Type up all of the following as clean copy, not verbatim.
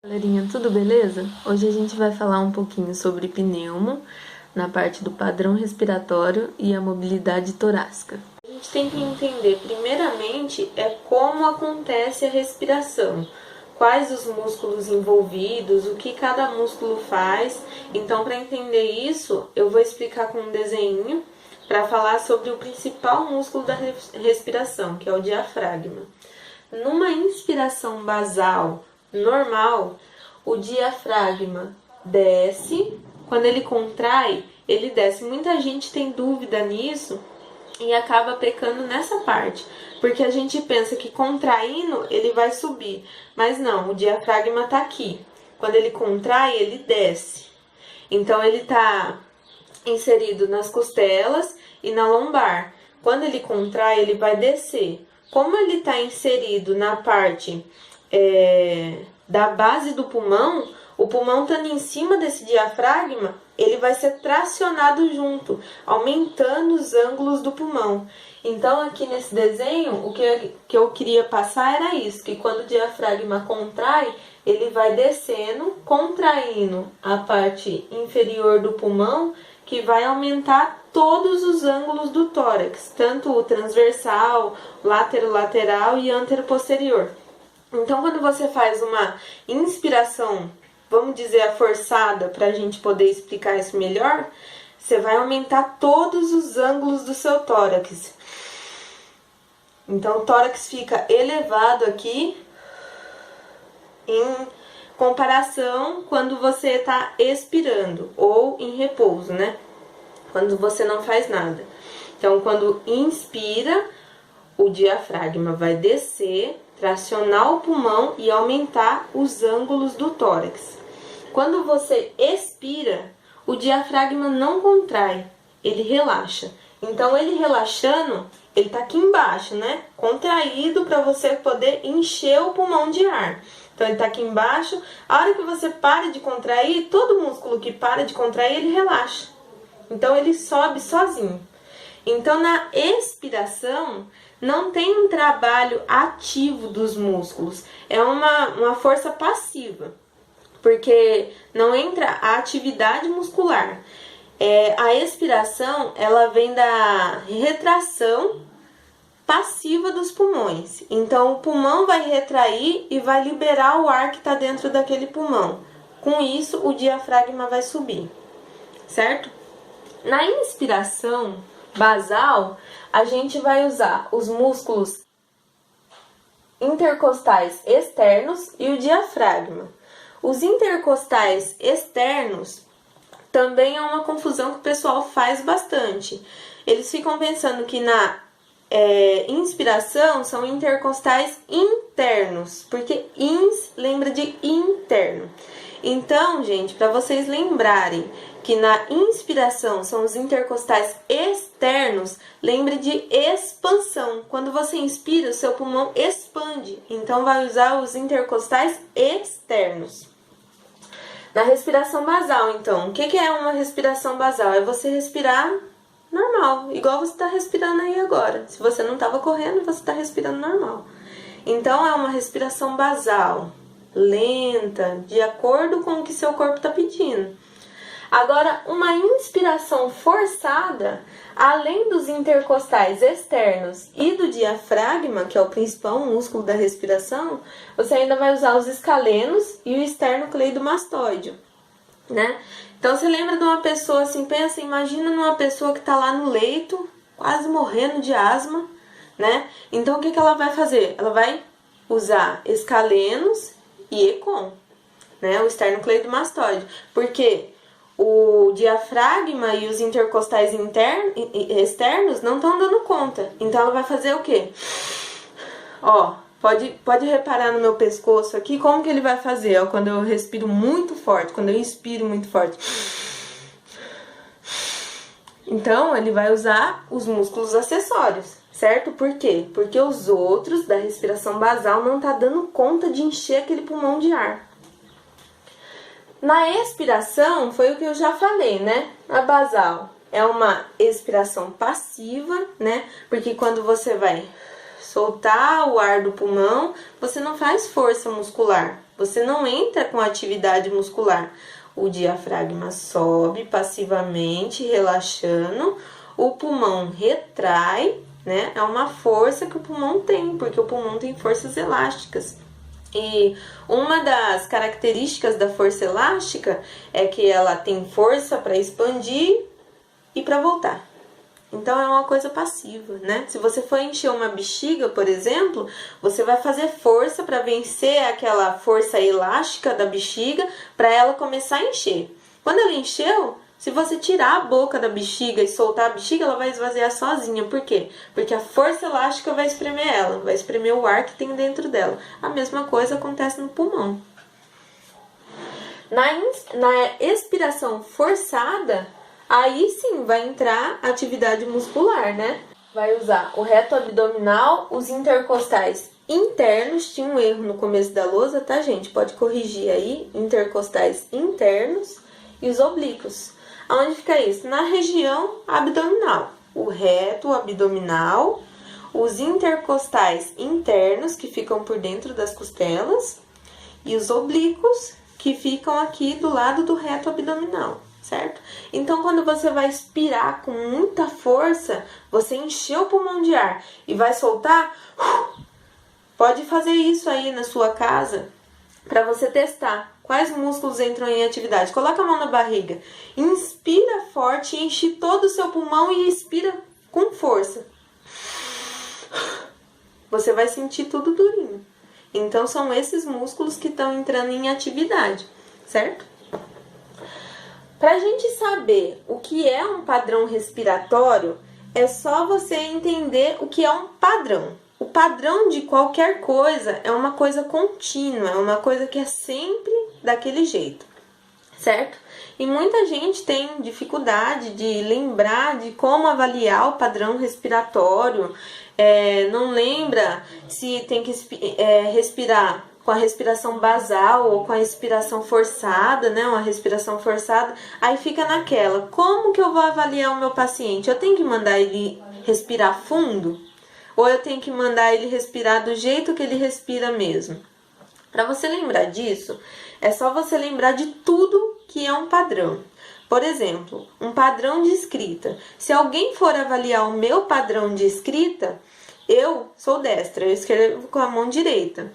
Galerinha, tudo beleza? Hoje a gente vai falar um pouquinho sobre pneumo, na parte do padrão respiratório e a mobilidade torácica. A gente tem que entender, primeiramente, como acontece a respiração, quais os músculos envolvidos, o que cada músculo faz. Então, para entender isso, eu vou explicar com um desenho para falar sobre o principal músculo da respiração, que é o diafragma. Numa inspiração basal normal, o diafragma desce, quando ele contrai, ele desce. Muita gente tem dúvida nisso e acaba pecando nessa parte, porque a gente pensa que contraindo ele vai subir, mas não, o diafragma está aqui. Quando ele contrai, ele desce. Então ele está inserido nas costelas e na lombar. Quando ele contrai, ele vai descer. Como ele está inserido na parte da base do pulmão, o pulmão estando em cima desse diafragma, ele vai ser tracionado junto, aumentando os ângulos do pulmão. Então, aqui nesse desenho, o que eu queria passar era isso, que quando o diafragma contrai, ele vai descendo, contraindo a parte inferior do pulmão, que vai aumentar todos os ângulos do tórax, tanto o transversal, lateral e antero-posterior. Então, quando você faz uma inspiração, vamos dizer a forçada, para a gente poder explicar isso melhor, você vai aumentar todos os ângulos do seu tórax. Então, o tórax fica elevado aqui, em comparação quando você está expirando ou em repouso, né? Quando você não faz nada. Então, quando inspira, o diafragma vai descer, tracionar o pulmão e aumentar os ângulos do tórax. Quando você expira, o diafragma não contrai, ele relaxa. Então, ele relaxando, ele tá aqui embaixo, né? Contraído para você poder encher o pulmão de ar. Então, ele tá aqui embaixo. A hora que você para de contrair, todo músculo que para de contrair, ele relaxa. Então, ele sobe sozinho. Então, na expiração, não tem um trabalho ativo dos músculos. É uma força passiva, porque não entra a atividade muscular. A expiração, ela vem da retração passiva dos pulmões. Então, o pulmão vai retrair e vai liberar o ar que está dentro daquele pulmão. Com isso, o diafragma vai subir, certo? Na inspiração basal, a gente vai usar os músculos intercostais externos e o diafragma. Os intercostais externos também é uma confusão que o pessoal faz bastante. Eles ficam pensando que na inspiração são intercostais internos, porque ins lembra de interno. Então, gente, para vocês lembrarem que na inspiração são os intercostais externos, lembre de expansão. Quando você inspira, o seu pulmão expande. Então, vai usar os intercostais externos. Na respiração basal, então, o que é uma respiração basal? É você respirar normal, igual você está respirando aí agora. Se você não estava correndo, você está respirando normal. Então, é uma respiração basal, lenta, de acordo com o que seu corpo está pedindo. Agora, uma inspiração forçada, além dos intercostais externos e do diafragma, que é o principal músculo da respiração, você ainda vai usar os escalenos e o esternocleidomastoide, né? Então, você lembra de uma pessoa assim, imagina numa pessoa que está lá no leito, quase morrendo de asma, né? Então, o que ela vai fazer? Ela vai usar escalenos e ECOM, né? O esternocleidomastoide. Por quê? O diafragma e os intercostais externos não estão dando conta. Então, ela vai fazer o quê? Ó, pode reparar no meu pescoço aqui, como que ele vai fazer? Ó, quando eu respiro muito forte, quando eu inspiro muito forte. Então, ele vai usar os músculos acessórios, certo? Por quê? Porque os outros da respiração basal não tá dando conta de encher aquele pulmão de ar. Na expiração, foi o que eu já falei, né? A basal é uma expiração passiva, né? Porque quando você vai soltar o ar do pulmão, você não faz força muscular. Você não entra com atividade muscular. O diafragma sobe passivamente, relaxando, o pulmão retrai, né? É uma força que o pulmão tem, porque o pulmão tem forças elásticas. E uma das características da força elástica é que ela tem força para expandir e para voltar. Então é uma coisa passiva, né? Se você for encher uma bexiga, por exemplo, você vai fazer força para vencer aquela força elástica da bexiga para ela começar a encher. Quando ela encheu, se você tirar a boca da bexiga e soltar a bexiga, ela vai esvaziar sozinha. Por quê? Porque a força elástica vai espremer ela, vai espremer o ar que tem dentro dela. A mesma coisa acontece no pulmão. Na expiração forçada, aí sim vai entrar atividade muscular, né? Vai usar o reto abdominal, os intercostais internos. Tinha um erro no começo da lousa, tá, gente? Pode corrigir aí. Intercostais internos e os oblíquos. Aonde fica isso? Na região abdominal. O reto abdominal, os intercostais internos, que ficam por dentro das costelas, e os oblíquos, que ficam aqui do lado do reto abdominal, certo? Então, quando você vai expirar com muita força, você encheu o pulmão de ar e vai soltar, pode fazer isso aí na sua casa para você testar quais músculos entram em atividade. Coloca a mão na barriga, inspira forte, enche todo o seu pulmão e expira com força. Você vai sentir tudo durinho. Então, são esses músculos que estão entrando em atividade, certo? Para a gente saber o que é um padrão respiratório, é só você entender o que é um padrão. O padrão de qualquer coisa é uma coisa contínua, é uma coisa que é sempre daquele jeito, certo? E muita gente tem dificuldade de lembrar de como avaliar o padrão respiratório, não lembra se tem que respirar com a respiração basal ou com a respiração forçada, né? Uma respiração forçada, aí fica naquela, como que eu vou avaliar o meu paciente? Eu tenho que mandar ele respirar fundo? Ou eu tenho que mandar ele respirar do jeito que ele respira mesmo? Para você lembrar disso, é só você lembrar de tudo que é um padrão. Por exemplo, um padrão de escrita. Se alguém for avaliar o meu padrão de escrita, eu sou destra, eu escrevo com a mão direita.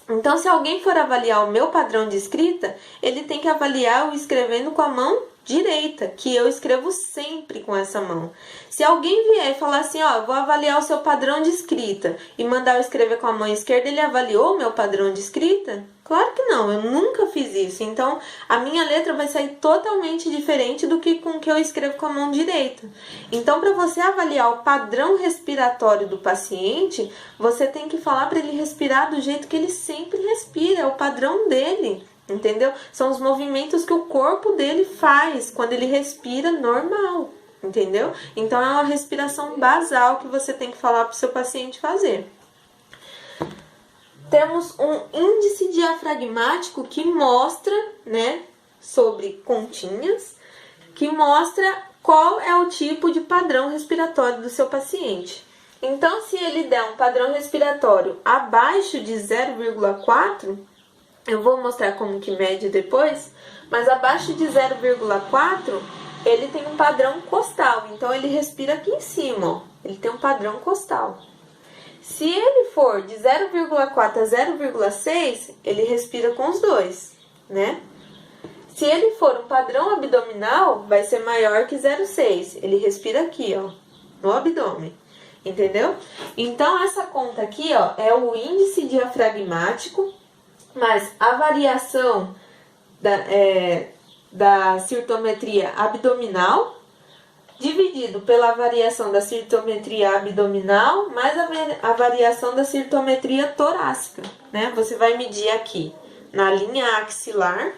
Então, se alguém for avaliar o meu padrão de escrita, ele tem que avaliar eu escrevendo com a mão direita, que eu escrevo sempre com essa mão. Se alguém vier e falar assim, ó, vou avaliar o seu padrão de escrita e mandar eu escrever com a mão esquerda, ele avaliou o meu padrão de escrita? Claro que não, eu nunca fiz isso. Então, a minha letra vai sair totalmente diferente do que com que eu escrevo com a mão direita. Então, para você avaliar o padrão respiratório do paciente, você tem que falar para ele respirar do jeito que ele sempre respira, é o padrão dele. Entendeu? São os movimentos que o corpo dele faz quando ele respira normal, entendeu? Então, é uma respiração basal que você tem que falar para o seu paciente fazer. Temos um índice diafragmático que mostra, né, sobre continhas, que mostra qual é o tipo de padrão respiratório do seu paciente. Então, se ele der um padrão respiratório abaixo de 0,4, eu vou mostrar como que mede depois, mas abaixo de 0,4, ele tem um padrão costal. Então, ele respira aqui em cima, ó. Ele tem um padrão costal. Se ele for de 0,4 a 0,6, ele respira com os dois, né? Se ele for um padrão abdominal, vai ser maior que 0,6. Ele respira aqui, ó, no abdômen. Entendeu? Então, essa conta aqui, ó, é o índice diafragmático, mas a variação da cirtometria abdominal dividido pela variação da cirtometria abdominal mais a variação da cirtometria torácica, né? Você vai medir aqui na linha axilar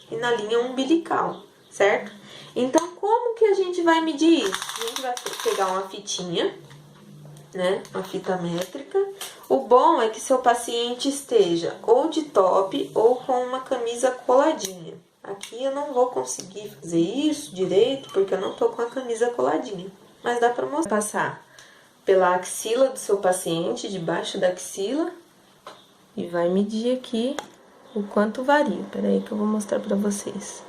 e na linha umbilical, certo? Então, como que a gente vai medir isso? A gente vai pegar uma fitinha, né? Uma fita métrica. O bom é que seu paciente esteja ou de top ou com uma camisa coladinha. Aqui eu não vou conseguir fazer isso direito porque eu não tô com a camisa coladinha. Mas dá pra mostrar. Passar pela axila do seu paciente, debaixo da axila. E vai medir aqui o quanto varia. Peraí que eu vou mostrar pra vocês.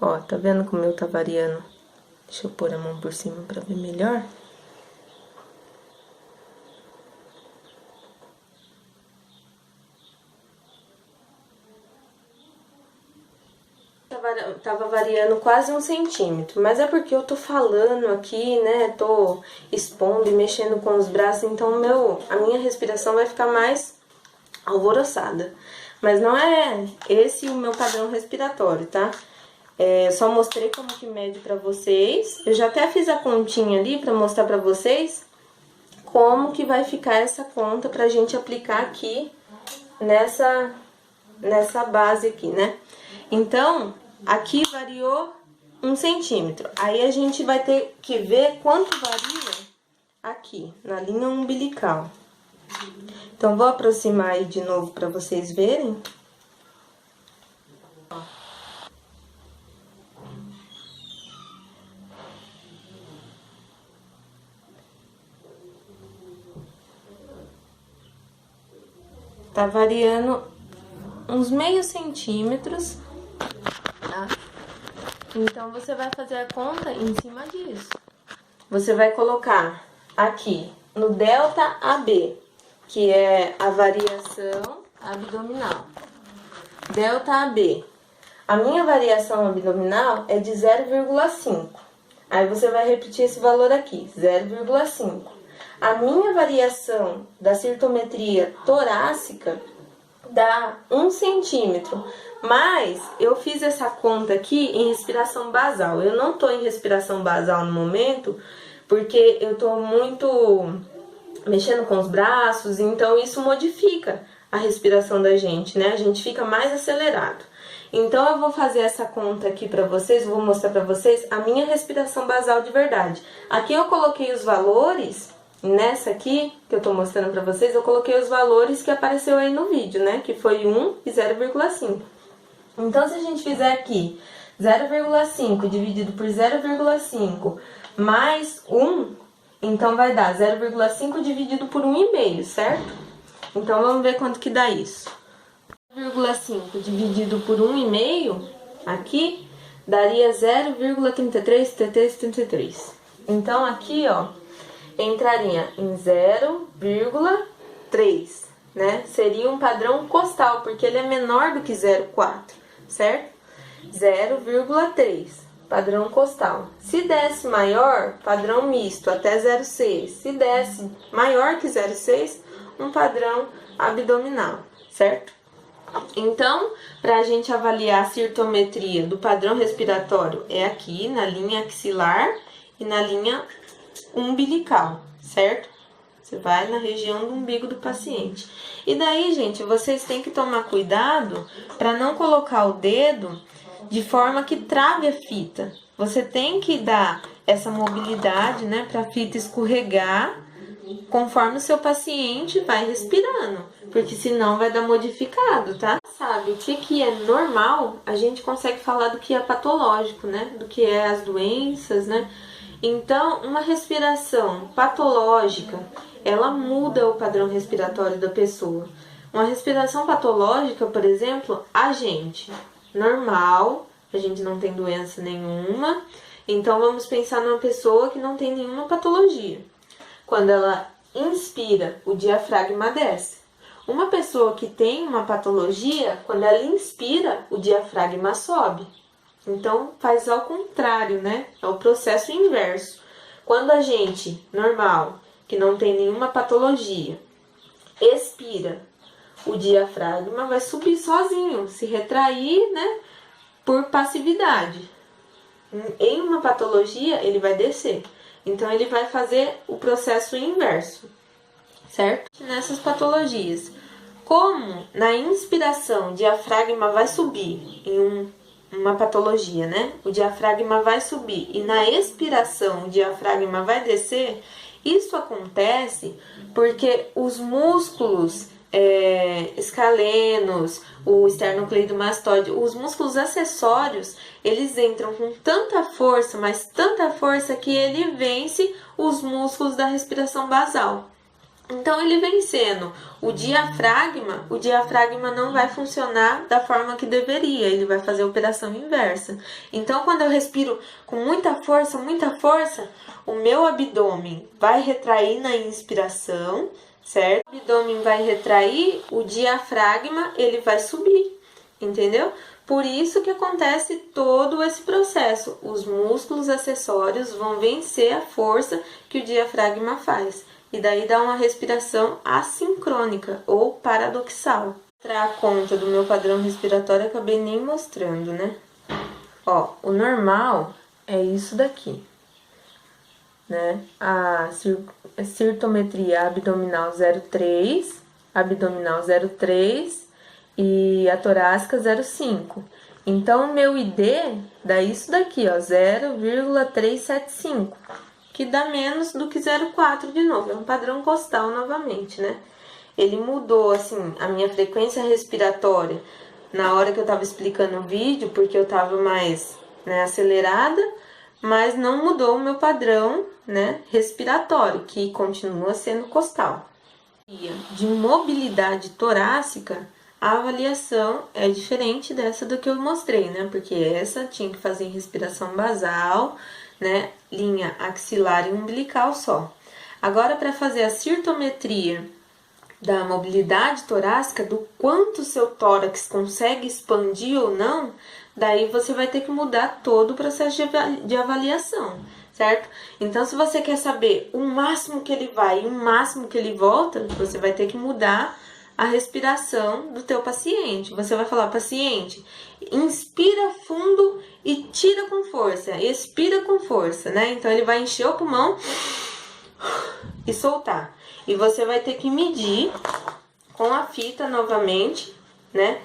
Ó, tá vendo como eu tá variando? Deixa eu pôr a mão por cima pra ver melhor. Tava variando quase 1 centímetro, mas é porque eu tô falando aqui, né? Tô expondo e mexendo com os braços, então a minha respiração vai ficar mais alvoroçada. Mas não é esse o meu padrão respiratório, tá? Só mostrei como que mede pra vocês. Eu já até fiz a continha ali pra mostrar pra vocês como que vai ficar essa conta pra gente aplicar aqui nessa base aqui, né? Então, aqui variou 1 centímetro. Aí a gente vai ter que ver quanto varia aqui, na linha umbilical. Então, vou aproximar aí de novo para vocês verem. Tá variando uns meio centímetros, tá? Então, você vai fazer a conta em cima disso. Você vai colocar aqui no delta AB, que é a variação abdominal. Delta AB. A minha variação abdominal é de 0,5. Aí você vai repetir esse valor aqui, 0,5. A minha variação da cirtometria torácica dá 1 centímetro. Mas eu fiz essa conta aqui em respiração basal. Eu não tô em respiração basal no momento, porque eu tô muito mexendo com os braços, então isso modifica a respiração da gente, né? A gente fica mais acelerado. Então eu vou fazer essa conta aqui pra vocês, vou mostrar pra vocês a minha respiração basal de verdade. Aqui eu coloquei os valores, nessa aqui que eu tô mostrando pra vocês, eu coloquei os valores que apareceu aí no vídeo, né? Que foi 1 e 0,5. Então se a gente fizer aqui 0,5 dividido por 0,5 mais 1, então vai dar 0,5 dividido por 1,5, certo? Então vamos ver quanto que dá isso. 0,5 dividido por 1,5, aqui, daria 0,3333. Então aqui, ó, entraria em 0,3, né? Seria um padrão costal, porque ele é menor do que 0,4, certo? 0,3, padrão costal. Se desse maior, padrão misto, até 0,6. Se desse maior que 0,6, um padrão abdominal, certo? Então, para a gente avaliar a cirtometria do padrão respiratório, é aqui na linha axilar e na linha umbilical, certo? Você vai na região do umbigo do paciente. E daí, gente, vocês têm que tomar cuidado para não colocar o dedo de forma que trave a fita. Você tem que dar essa mobilidade, né, para a fita escorregar conforme o seu paciente vai respirando, porque senão vai dar modificado, tá? Sabe, o que é normal, a gente consegue falar do que é patológico, né? Do que é as doenças, né? Então, uma respiração patológica, ela muda o padrão respiratório da pessoa. Uma respiração patológica, por exemplo, a gente, normal, a gente não tem doença nenhuma, então vamos pensar numa pessoa que não tem nenhuma patologia. Quando ela inspira, o diafragma desce. Uma pessoa que tem uma patologia, quando ela inspira, o diafragma sobe. Então, faz ao contrário, né? É o processo inverso. Quando a gente, normal, que não tem nenhuma patologia, expira, o diafragma vai subir sozinho, se retrair, né? Por passividade. Em uma patologia, ele vai descer. Então, ele vai fazer o processo inverso, certo? Nessas patologias, como na inspiração o diafragma vai subir em uma patologia, né? O diafragma vai subir e na expiração o diafragma vai descer. Isso acontece porque os músculos escalenos, o esternocleidomastoide, os músculos acessórios, eles entram com tanta força, mas tanta força que ele vence os músculos da respiração basal. Então, ele vencendo o diafragma não vai funcionar da forma que deveria, ele vai fazer a operação inversa. Então, quando eu respiro com muita força, o meu abdômen vai retrair na inspiração, certo? O abdômen vai retrair, o diafragma ele vai subir, entendeu? Por isso que acontece todo esse processo. Os músculos acessórios vão vencer a força que o diafragma faz. E daí dá uma respiração assincrônica ou paradoxal. Para a conta do meu padrão respiratório, acabei nem mostrando, né? Ó, o normal é isso daqui, né? A cirtometria abdominal 0,3, abdominal 0,3 e a torácica 0,5. Então, o meu ID dá isso daqui, ó, 0,375. Que dá menos do que 0,4 de novo, é um padrão costal novamente, né? Ele mudou, assim, a minha frequência respiratória na hora que eu tava explicando o vídeo, porque eu tava mais, né, acelerada, mas não mudou o meu padrão, né, respiratório, que continua sendo costal. De mobilidade torácica, a avaliação é diferente dessa do que eu mostrei, né? Porque essa tinha que fazer em respiração basal, né? Linha axilar e umbilical só. Agora, para fazer a cirtometria da mobilidade torácica, do quanto seu tórax consegue expandir ou não, daí você vai ter que mudar todo o processo de avaliação, certo? Então, se você quer saber o máximo que ele vai e o máximo que ele volta, você vai ter que mudar a respiração do teu paciente. Você vai falar, paciente, inspira fundo e tira com força, expira com força, né? Então, ele vai encher o pulmão e soltar. E você vai ter que medir com a fita novamente, né?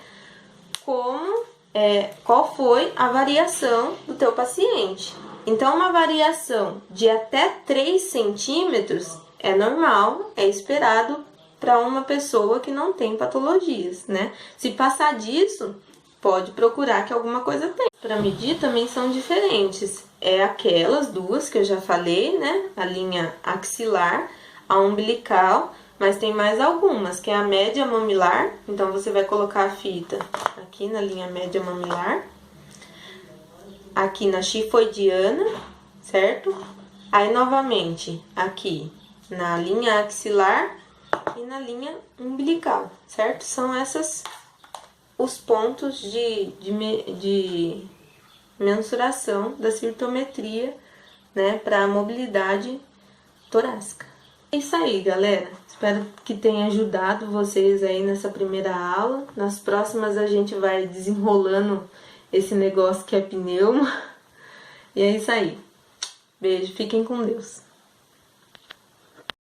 Qual foi a variação do teu paciente. Então, uma variação de até 3 centímetros é normal, é esperado para uma pessoa que não tem patologias, né? Se passar disso, pode procurar que alguma coisa tem. Para medir também são diferentes. É aquelas duas que eu já falei, né? A linha axilar, a umbilical, mas tem mais algumas, que é a média mamilar. Então, você vai colocar a fita aqui na linha média mamilar, aqui na tifoidiana, certo? Aí, novamente, aqui na linha axilar e na linha umbilical, certo? São essas os pontos de mensuração da cirtometria, né, para a mobilidade torácica. É isso aí, galera. Espero que tenha ajudado vocês aí nessa primeira aula. Nas próximas a gente vai desenrolando esse negócio que é pneuma. E é isso aí. Beijo, fiquem com Deus.